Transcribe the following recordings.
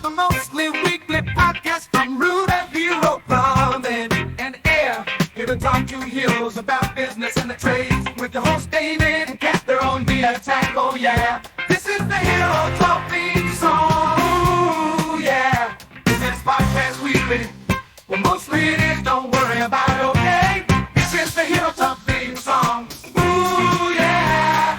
The mostly weekly podcast from Rude and Hero, plumbing and air. Here to talk to heroes about business and the trades. With your host David and Cat, their own beer attack, oh yeah. This is the Hero Talk theme song, ooh yeah. This is Podcast Weekly, well mostly it is, don't worry about it, okay. This is the Hero Talk theme song, ooh yeah.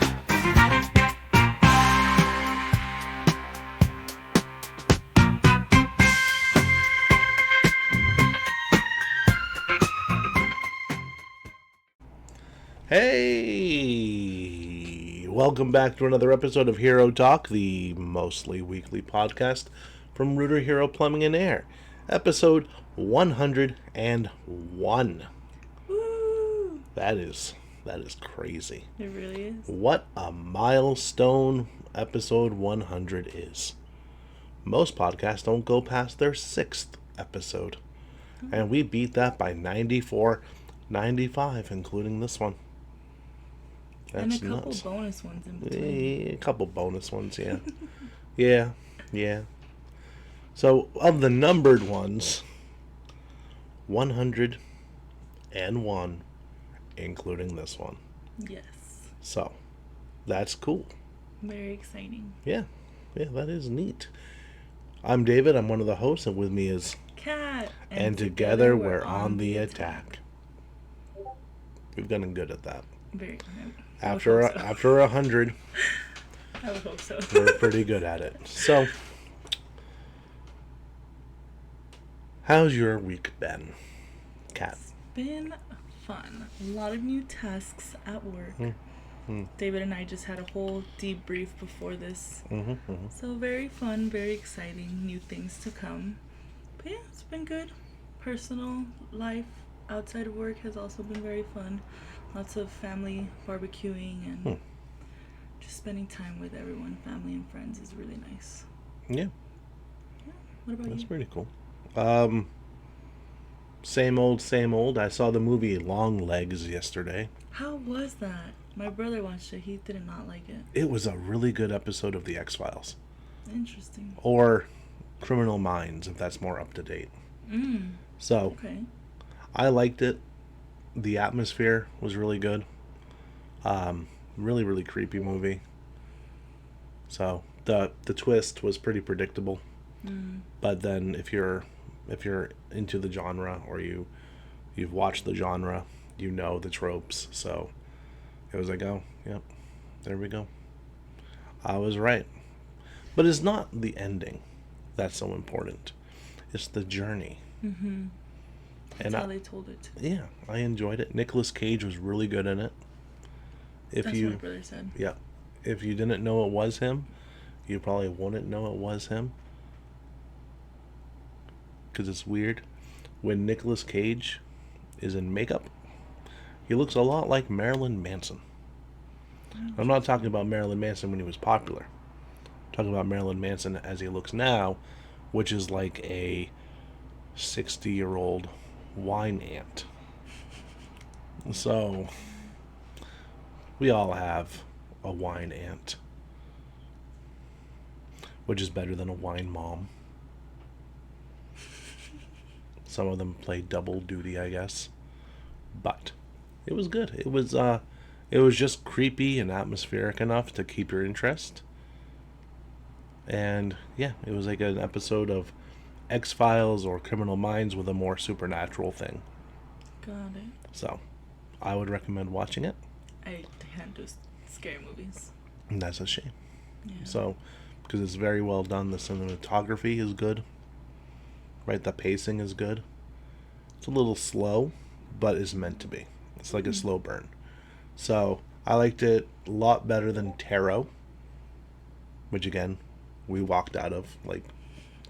Hey! Welcome back to another episode of Hero Talk, the mostly weekly podcast from Rooter Hero Plumbing and Air. Episode 101. Woo! That is crazy. It really is. What a milestone episode 100 is. Most podcasts don't go past their 6th episode. And we beat that by 94, 95, including this one. That's and a couple nuts. bonus ones in between. A couple bonus ones, yeah. yeah. So, of the numbered ones, 101, including this one. Yes. So, that's cool. Very exciting. Yeah, that is neat. I'm David, I'm one of the hosts, and with me is... Cat. And together we're on the attack. We've gotten good at that. Very good. After 100, I would hope so. we're pretty good at it. So, how's your week been, Kat? It's been fun. A lot of new tasks at work. David and I just had a whole debrief before this. So very fun, very exciting, new things to come. But yeah, it's been good. Personal life outside of work has also been very fun. Lots of family barbecuing and just spending time with everyone, family and friends is really nice. Yeah. What about That's you? pretty cool. Same old. I saw the movie Long Legs yesterday. How was that? My brother watched it. He did not like it. It was a really good episode of The X-Files. Interesting. Or Criminal Minds, if that's more up to date. So, Okay. I liked it. The atmosphere was really good. Really, really creepy movie. So, the twist was pretty predictable. But then if you're into the genre or you've watched the genre, you know the tropes. So it was like, oh, yep, there we go. I was right. But it's not the ending that's so important. It's the journey. That's how they told it. Yeah, I enjoyed it. Nicolas Cage was really good in it. That's what my brother said. Yeah. If you didn't know it was him, you probably wouldn't know it was him. Because it's weird. When Nicolas Cage is in makeup, he looks a lot like Marilyn Manson. I'm not talking about Marilyn Manson when he was popular. I'm talking about Marilyn Manson as he looks now, which is like a 60-year-old wine ant. So, we all have a wine ant, which is better than a wine mom. Some of them play double duty, I guess. But it was good. It was just creepy and atmospheric enough to keep your interest. And yeah, it was like an episode of X-Files or Criminal Minds with a more supernatural thing. Got it. So, I would recommend watching it. I can't do scary movies. And that's a shame. Yeah. So, because it's very well done, the cinematography is good. Right, the pacing is good. It's a little slow, but it's meant to be. It's like a slow burn. So, I liked it a lot better than Tarot, which again, we walked out of like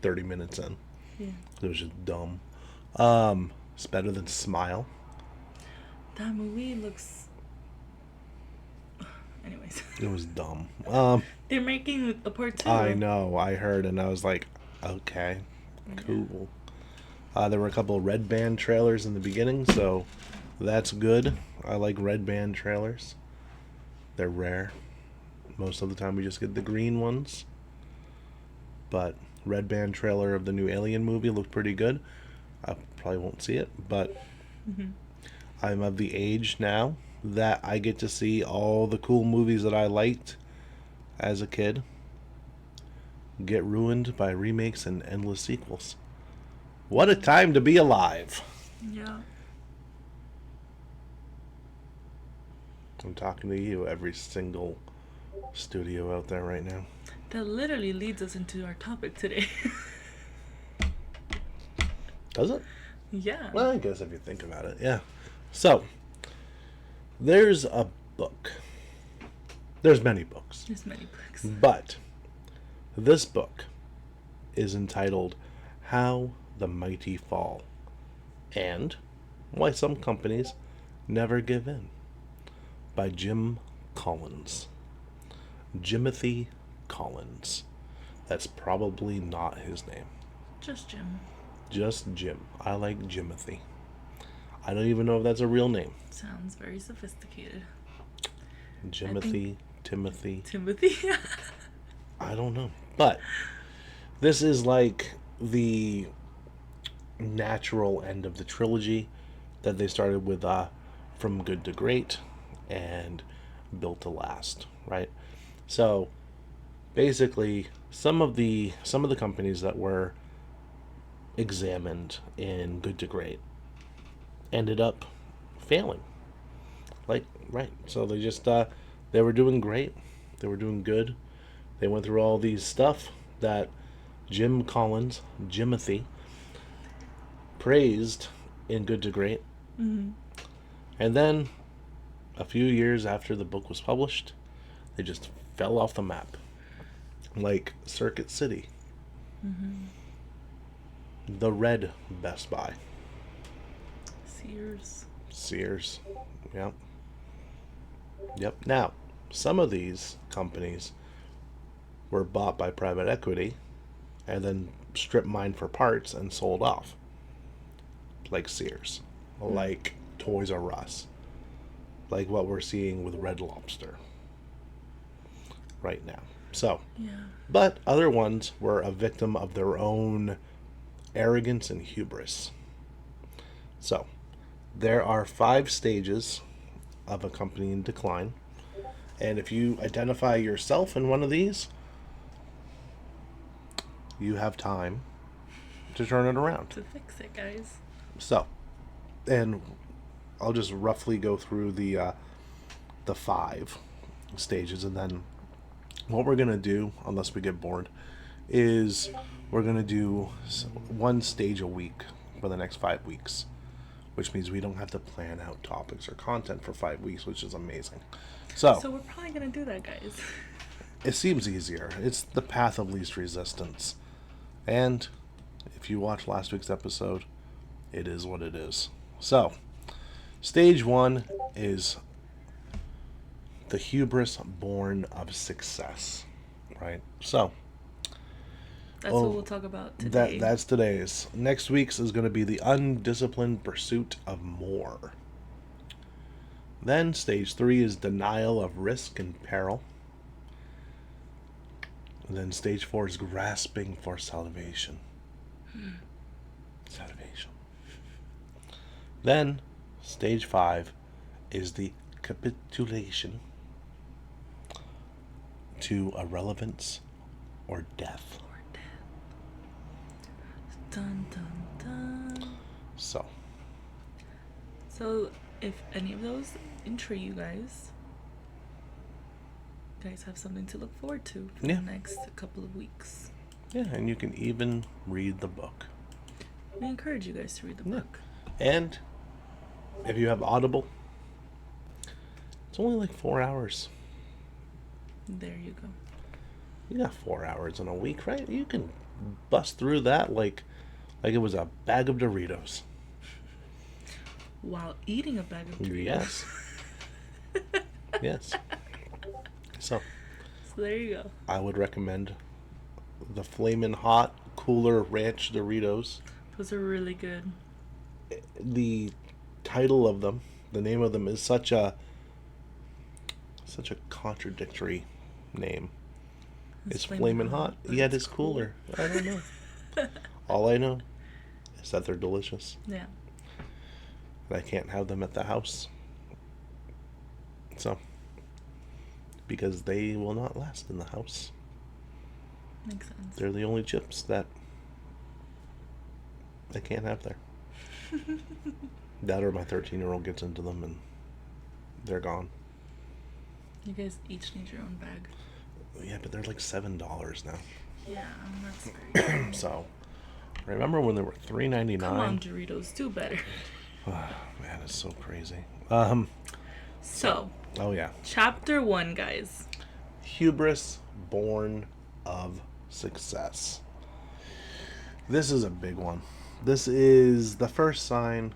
30 minutes in. Yeah. It was just dumb. It's better than Smile. That movie looks... Anyways. It was dumb. They're making a part 2. I know, I heard, and I was like, okay, cool. There were a couple of Red Band trailers in the beginning, so that's good. I like Red Band trailers. They're rare. Most of the time we just get the green ones. But Red Band trailer of the new Alien movie looked pretty good. I probably won't see it, but I'm of the age now that I get to see all the cool movies that I liked as a kid get ruined by remakes and endless sequels. What a time to be alive. Yeah. I'm talking to you, every single studio out there right now. That literally leads us into our topic today. Does it? Yeah. Well, I guess if you think about it, yeah. So, there's a book. There's many books. There's many books. But this book is entitled How the Mighty Fall and Why Some Companies Never Give In by Jim Collins. Jimothy Collins. That's probably not his name. Just Jim. Just Jim. I like Jimothy. I don't even know if that's a real name. Sounds very sophisticated. Jimothy, Timothy. Timothy. I don't know. But this is like the natural end of the trilogy that they started with From Good to Great and Built to Last, right? So basically some of the companies that were examined in Good to Great ended up failing. Like, right. So they just they were doing great. They were doing good. They went through all these stuff that Jim Collins, Jimothy, praised in Good to Great. Mm-hmm. And then a few years after the book was published, they just fell off the map. Like Circuit City. Mm-hmm. The Red Best Buy. Sears. Yep. Yep. Now, some of these companies were bought by private equity and then strip mined for parts and sold off. Like Sears. Like Toys R Us. Like what we're seeing with Red Lobster right now. So, Yeah. but other ones were a victim of their own arrogance and hubris. So, there are 5 stages of a company in decline. And if you identify yourself in one of these, you have time to turn it around. To fix it, guys. So, and I'll just roughly go through the 5 stages, and then what we're gonna do, unless we get bored, is we're gonna do one stage a week for the next 5 weeks, which means we don't have to plan out topics or content for 5 weeks, which is amazing. So we're probably gonna do that, guys. it seems easier. It's the path of least resistance. And if you watched last week's episode, it is what it is. So, stage 1 is the hubris born of success, right? So, That's what we'll talk about today. that's today's. Next week's is going to be the undisciplined pursuit of more. Then stage 3 is denial of risk and peril. And then stage 4 is grasping for salvation. Salvation. Then stage 5 is the capitulation to irrelevance or death. Dun dun dun. So if any of those intrigue you guys have something to look forward to for the next couple of weeks. yeah, and you can even read the book. We encourage you guys to read the book. And if you have Audible, it's only like 4 hours. There you go. You got 4 hours in a week, right? You can bust through that like it was a bag of Doritos. While eating a bag of Doritos. Yes. Yes. So there you go. I would recommend the Flamin' Hot Cooler Ranch Doritos. Those are really good. The title of them, the name of them, is such a contradictory name. It's flaming hot, but yet it's cooler. I don't know. All I know is that they're delicious. Yeah. And I can't have them at the house. So, because they will not last in the house. Makes sense. They're the only chips that I can't have there. That or my 13-year-old gets into them and they're gone. You guys each need your own bag. Yeah, but they're like $7 now. Yeah, that's great. So, remember when they were $3.99? Come on, Doritos, do better. Man, it's so crazy. So, Oh yeah. chapter 1, guys. Hubris, born of success. This is a big one. This is the first sign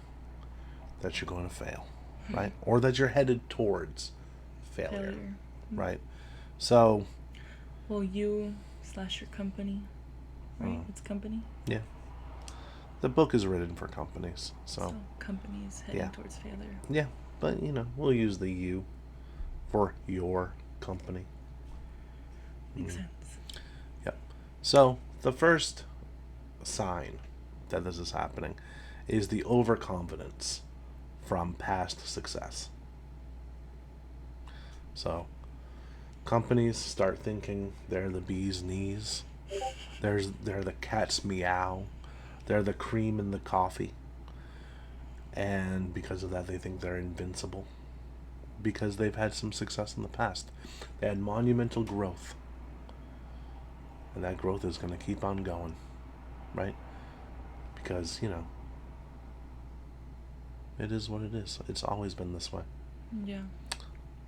that you're going to fail, right? Or that you're headed towards failure. Right? So, Well, you / your company, right? It's company. yeah. The book is written for companies, so companies heading Yeah. towards failure. yeah. But, we'll use the you for your company. Makes sense. Yep. So, the first sign that this is happening is the overconfidence from past success. So, companies start thinking they're the bee's knees. They're the cat's meow. They're the cream in the coffee. And because of that, they think they're invincible. Because they've had some success in the past. They had monumental growth. And that growth is going to keep on going. Right? Because, it is what it is. It's always been this way. Yeah.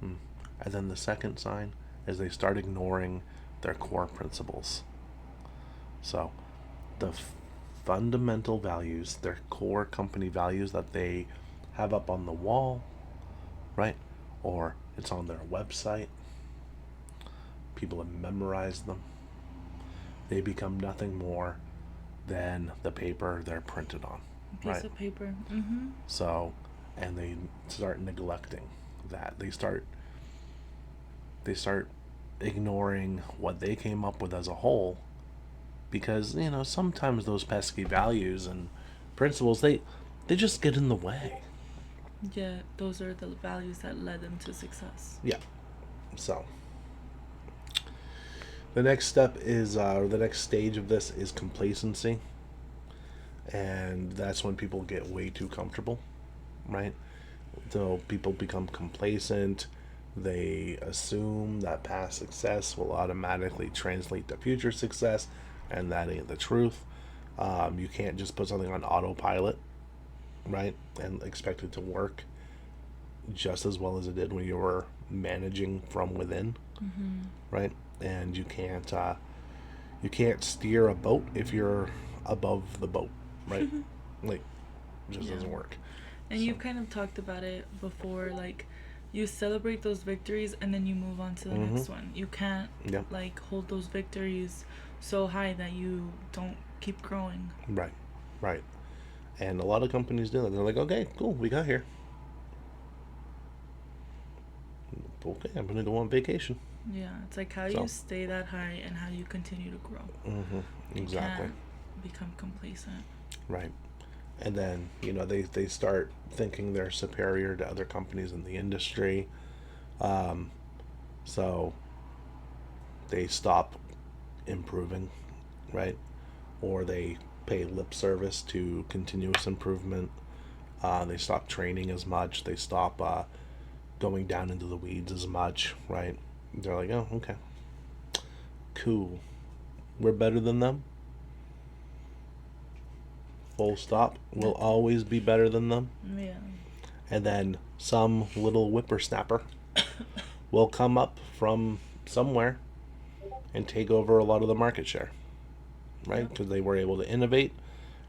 And then the second sign is they start ignoring their core principles. So, the fundamental values, their core company values that they have up on the wall, right? Or it's on their website. People have memorized them. They become nothing more than the paper they're printed on. Piece of paper. Mm-hmm. So, and they start neglecting that. They start ignoring what they came up with as a whole, because sometimes those pesky values and principles they just get in the way. Yeah, those are the values that led them to success. Yeah. So the next step is or the next stage of this is complacency, and that's when people get way too comfortable, right? So people become complacent. They assume that past success will automatically translate to future success, and that ain't the truth. You can't just put something on autopilot, right, and expect it to work just as well as it did when you were managing from within, right? And you can't steer a boat if you're above the boat, right? Like, it just doesn't work. And you've kind of talked about it before, like, you celebrate those victories and then you move on to the next one. You can't hold those victories so high that you don't keep growing. Right. And a lot of companies do that. They're like, okay, cool, we got here. Okay, I'm gonna go on vacation. Yeah, it's like how you stay that high and how you continue to grow. Exactly. You can't become complacent. Right. And then, they start thinking they're superior to other companies in the industry. So they stop improving, right? Or they pay lip service to continuous improvement. They stop training as much. They stop going down into the weeds as much, right? They're like, oh, okay. Cool. We're better than them. Full stop. We'll always be better than them. Yeah. And then some little whippersnapper will come up from somewhere and take over a lot of the market share, right? Because they were able to innovate.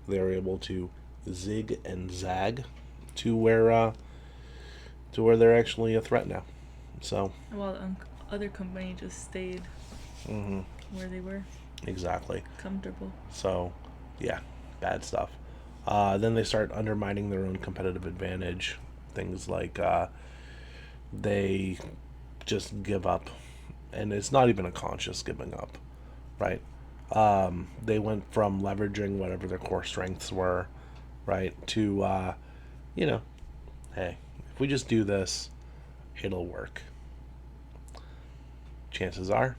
They were able to zig and zag to where they're actually a threat now. So While other company just stayed where they were. Exactly. Comfortable. So, yeah, bad stuff. Then they start undermining their own competitive advantage. Things like they just give up and it's not even a conscious giving up, right? They went from leveraging whatever their core strengths were, right, to, you know, hey, if we just do this, it'll work. Chances are,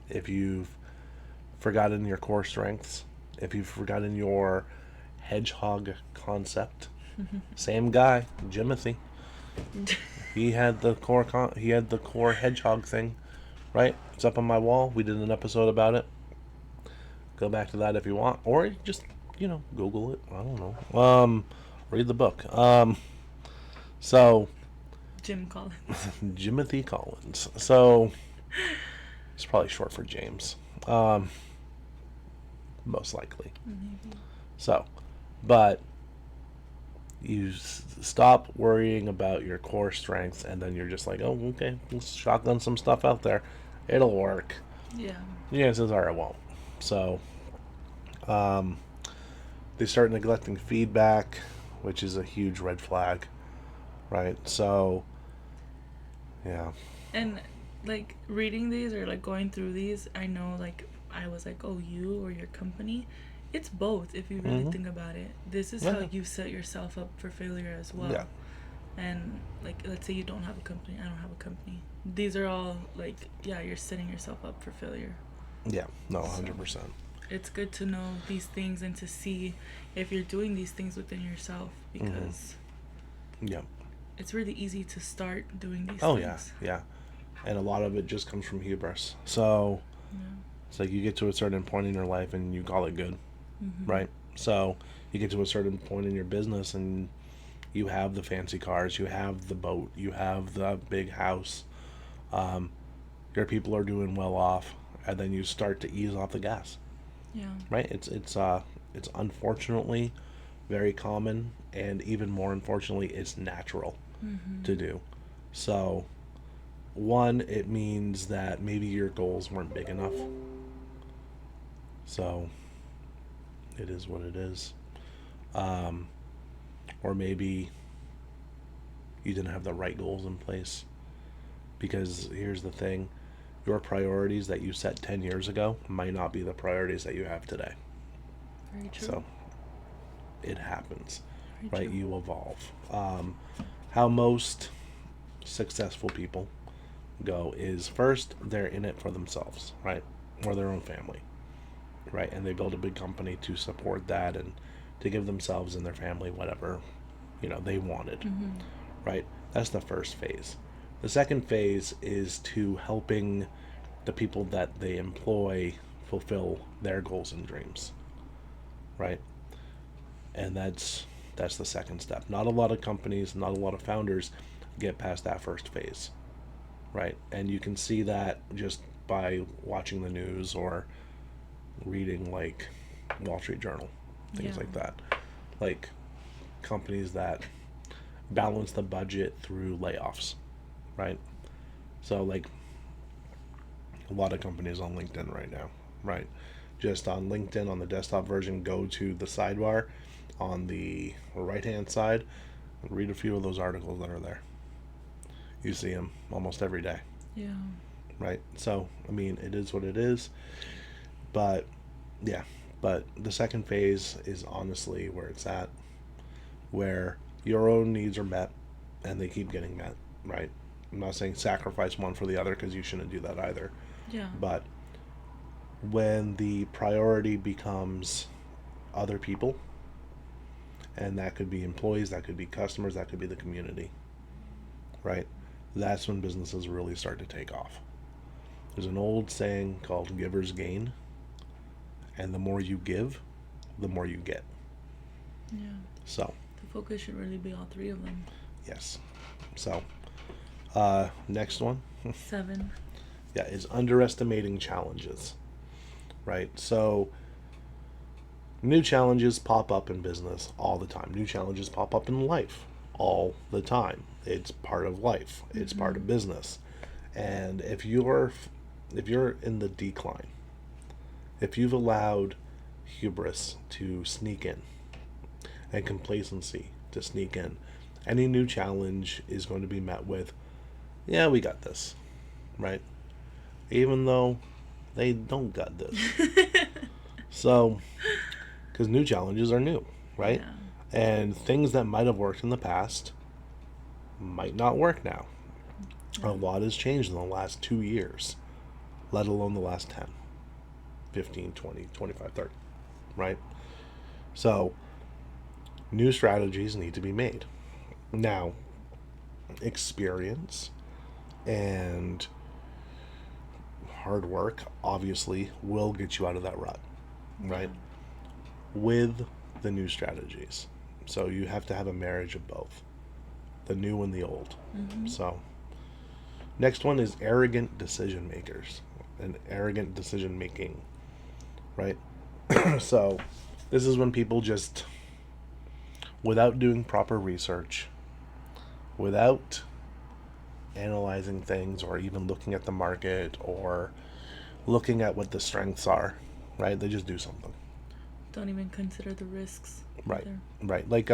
if you've forgotten your core strengths, if you've forgotten your hedgehog concept, same guy, Jimothy, he had the core hedgehog thing, right? It's up on my wall. We did an episode about it. Go back to that if you want, or just Google it. I don't know. Read the book. So Jim Collins. Jimothy Collins. So it's probably short for James. Most likely. Maybe. So, but you stop worrying about your core strengths, and then you're just like, oh, okay, let's shotgun some stuff out there. It'll work. Yeah. Chances are it won't. So, they start neglecting feedback, which is a huge red flag, right? So, yeah. And like reading these or like going through these, I know like I was like, oh, you or your company, it's both if you really think about it. This is how you set yourself up for failure as well. Yeah. And like, let's say you don't have a company, I don't have a company. These are all like, yeah, you're setting yourself up for failure. Yeah, no, 100%. It's good to know these things and to see if you're doing these things within yourself, because Yeah. it's really easy to start doing these Oh, things. yeah. And a lot of it just comes from hubris. So it's like you get to a certain point in your life and you call it good, right? So you get to a certain point in your business and you have the fancy cars, you have the boat, you have the big house. Your people are doing well off, and then you start to ease off the gas. Yeah. Right? It's unfortunately very common, and even more unfortunately, it's natural to do. So, one, it means that maybe your goals weren't big enough. So, it is what it is. Or maybe you didn't have the right goals in place. Because here's the thing, your priorities that you set 10 years ago might not be the priorities that you have today. Very true. So it happens, Very right? true. You evolve. How most successful people go is first they're in it for themselves, right? Or their own family, right? And they build a big company to support that and to give themselves and their family whatever, they wanted, right? That's the first phase. The second phase is to helping the people that they employ fulfill their goals and dreams, right? And that's the second step. Not a lot of companies, not a lot of founders get past that first phase, right? And you can see that just by watching the news or reading like Wall Street Journal, things like that. Like companies that balance the budget through layoffs, right? So like a lot of companies on LinkedIn right now, right? Just on LinkedIn on the desktop version, go to the sidebar on the right hand side and read a few of those articles that are there. You see them almost every day. Yeah. Right? So, I mean, it is what it is. But, yeah. But the second phase is honestly where it's at, where your own needs are met and they keep getting met, right? I'm not saying sacrifice one for the other, because you shouldn't do that either. Yeah. But when the priority becomes other people, and that could be employees, that could be customers, that could be the community, right? That's when businesses really start to take off. There's an old saying called givers gain, and the more you give, the more you get. Yeah. So The focus should really be all three of them. yes. So next one 7. is underestimating challenges, right? So new challenges pop up in business all the time. New challenges pop up in life all the time. It's part of life. It's part of business. And if you're in the decline, if you've allowed hubris to sneak in and complacency to sneak in, any new challenge is going to be met with, yeah, we got this, right? even though they don't got this. So, because new challenges are new, right? Yeah. And things that might have worked in the past might not work now. A lot has changed in the last 2 years, let alone the last 10, 15, 20, 25, 30, right? So, new strategies need to be made. Now, experience and hard work obviously will get you out of that rut, right? With the new strategies. So you have to have a marriage of both, the new and the old. So next one is arrogant decision makers and arrogant decision making, right? So this is when people just, without doing proper research, without analyzing things or even looking at the market or looking at what the strengths are, right? They just do something. Don't even consider the risks. Right. either. Right. Like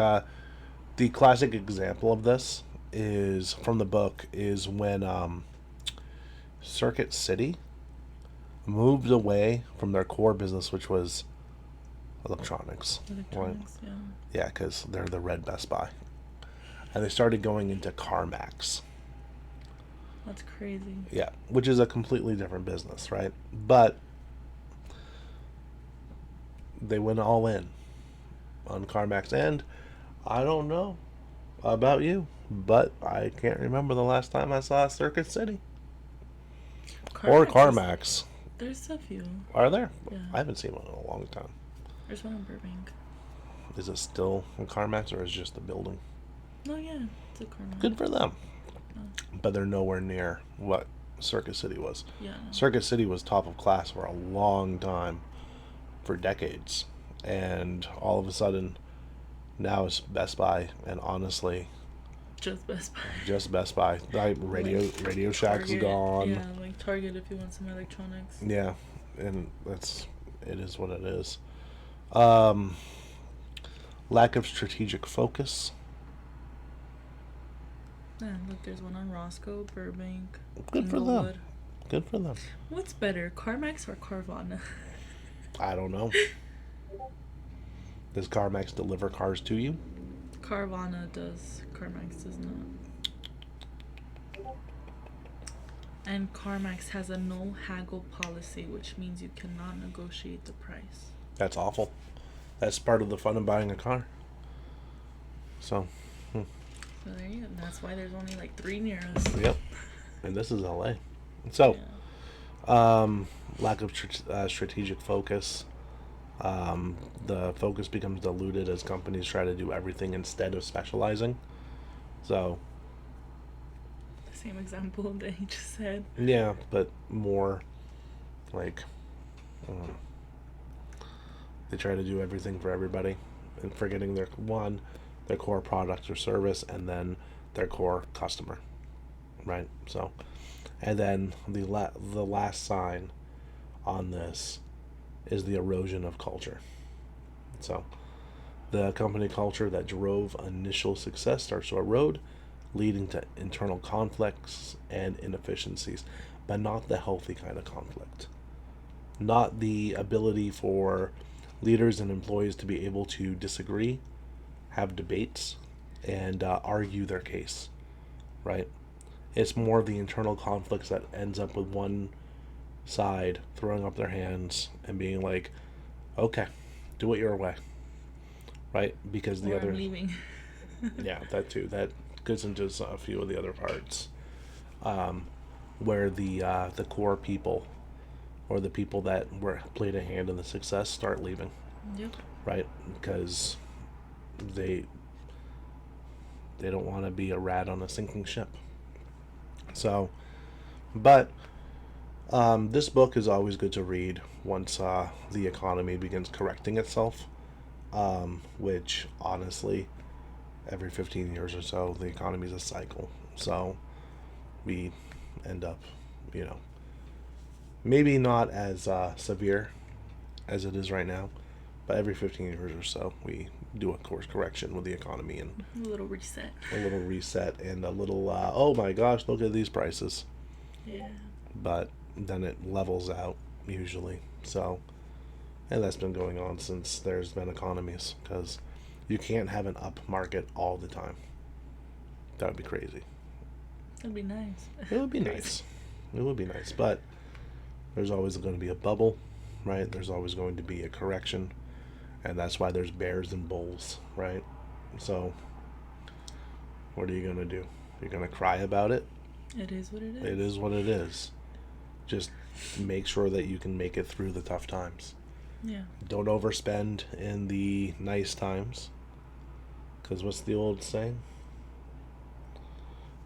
the classic example of this is from the book is when Circuit City moved away from their core business, which was electronics. Electronics, yeah. Yeah, because they're the red Best Buy. And they started going into CarMax. That's crazy. Yeah, which is a completely different business, right? But they went all in on CarMax. And I don't know about you, but I can't remember the last time I saw Circuit City or CarMax. There's a few. Are there? Yeah. I haven't seen one in a long time. There's one in Burbank. Is it still in CarMax or is it just the building? No, yeah. It's a CarMax. Good for them. Yeah. But they're nowhere near what Circuit City was. Yeah. Circuit City was top of class for a long time, for decades. And all of a sudden, now it's Best Buy. And honestly, Just Best Buy. just Best Buy. Radio Shack's Target. gone. Yeah, like Target if you want some electronics. Yeah, and it is what it is. Lack of strategic focus. Yeah, look, there's one on Roscoe, Burbank. Good for them. Inglewood. Good for them. What's better, CarMax or Carvana? I don't know. Does CarMax deliver cars to you? Carvana does. CarMax does not. And CarMax has a no haggle policy, which means you cannot negotiate the price. That's awful. That's part of the fun of buying a car. So, So there you go. And that's why there's only like 3 near us. yep. And this is LA. So, Yeah. lack of strategic focus. The focus becomes diluted as companies try to do everything instead of specializing. So, The same example that he just said. yeah, but more like they try to do everything for everybody and forgetting their core product or service, and then their core customer, right? So, and then the last sign on this is the erosion of culture. So the company culture that drove initial success starts to erode, leading to internal conflicts and inefficiencies, but not the healthy kind of conflict. Not the ability for leaders and employees to be able to disagree, have debates, and argue their case, right? It's more the internal conflicts that ends up with one side throwing up their hands and being like, okay, do it your way, right? Because the Or other, I'm leaving. yeah, that too, that goes into a few of the other parts, where the core people or the people that played a hand in the success start leaving, Yep. right? Because they don't want to be a rat on a sinking ship. So, but this book is always good to read once the economy begins correcting itself, which honestly, every 15 years or so, the economy is a cycle. So we end up, maybe not as severe as it is right now, but every 15 years or so, we do a course correction with the economy and A little reset. a little reset and a little, oh my gosh, look at these prices. Yeah. But then it levels out usually. So, and that's been going on since there's been economies, because you can't have an up market all the time. That would be crazy. That'd be nice. It would be Crazy. nice. It would be nice, but there's always going to be a bubble, right? There's always going to be a correction, and that's why there's bears and bulls, right? So, what are you going to do? You're going to cry about it? It is what it is. It is what it is. Just make sure that you can make it through the tough times. Yeah. Don't overspend in the nice times, because what's the old saying?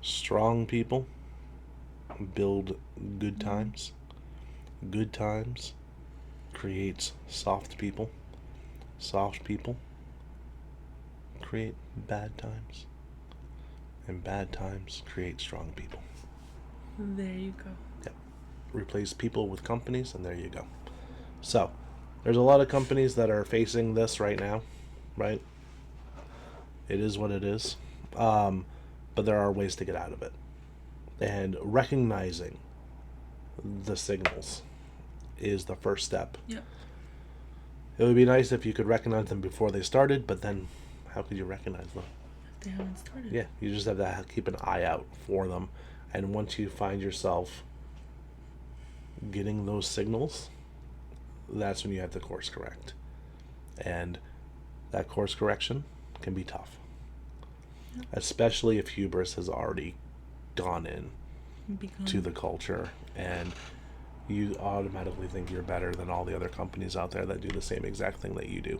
Strong people build good times. Good times creates soft people. Soft people create bad times. And bad times create strong people. There you go. Yep. Replace people with companies, and there you go. So, there's a lot of companies that are facing this right now, right? It is what it is. But there are ways to get out of it. And recognizing the signals is the first step. Yep. It would be nice if you could recognize them before they started, but then how could you recognize them? They haven't started. Yeah, you just have to keep an eye out for them. And once you find yourself getting those signals, that's when you have to course correct. And that course correction can be tough. Yep. Especially if hubris has already gone in Become. to the culture, and you automatically think you're better than all the other companies out there that do the same exact thing that you do,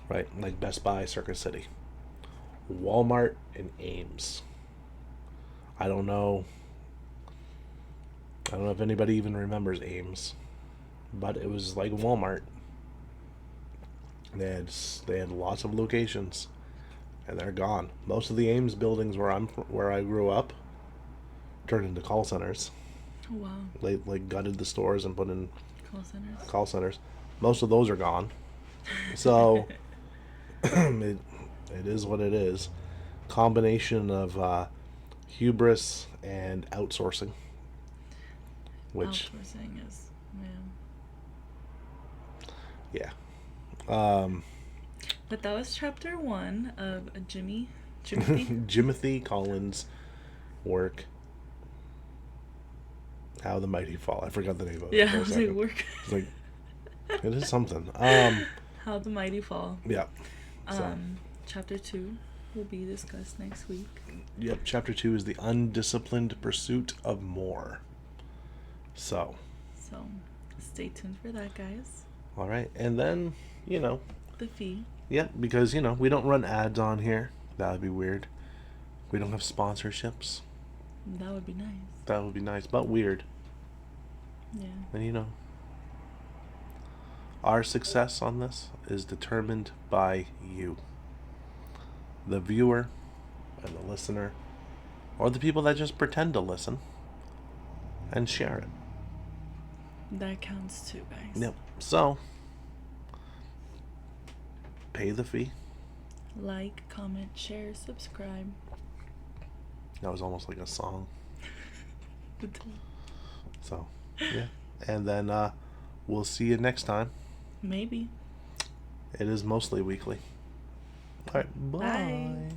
right? Like Best Buy, Circuit City, Walmart, and Ames. I don't know if anybody even remembers Ames, but it was like Walmart. They had lots of locations, and they're gone. Most of the Ames buildings where I grew up turned into call centers. Oh, wow. They like gutted the stores and put in Call centers. call centers. Most of those are gone. So it is what it is. Combination of hubris and outsourcing, which Outsourcing is, man. yeah. But that was chapter 1 of Jimothy. Jimothy Collins' work, How the Mighty Fall. I forgot the name of it. Yeah, for I a was like, second. work. It's like, it is something. How the Mighty Fall. Yeah. So, Chapter 2 will be discussed next week. yep. Chapter 2 is the undisciplined pursuit of more. So, Stay tuned for that, guys. all right, and then The fee. yeah, because we don't run ads on here. That would be weird. We don't have sponsorships. That would be nice. That would be nice, but weird. Yeah. And our success on this is determined by you, the viewer and the listener, or the people that just pretend to listen and share it. That counts too, guys. Yep. So, pay the fee. Like, comment, share, subscribe. That was almost like a song. So, yeah. And then we'll see you next time. Maybe. It is mostly weekly. All right. Bye. Bye.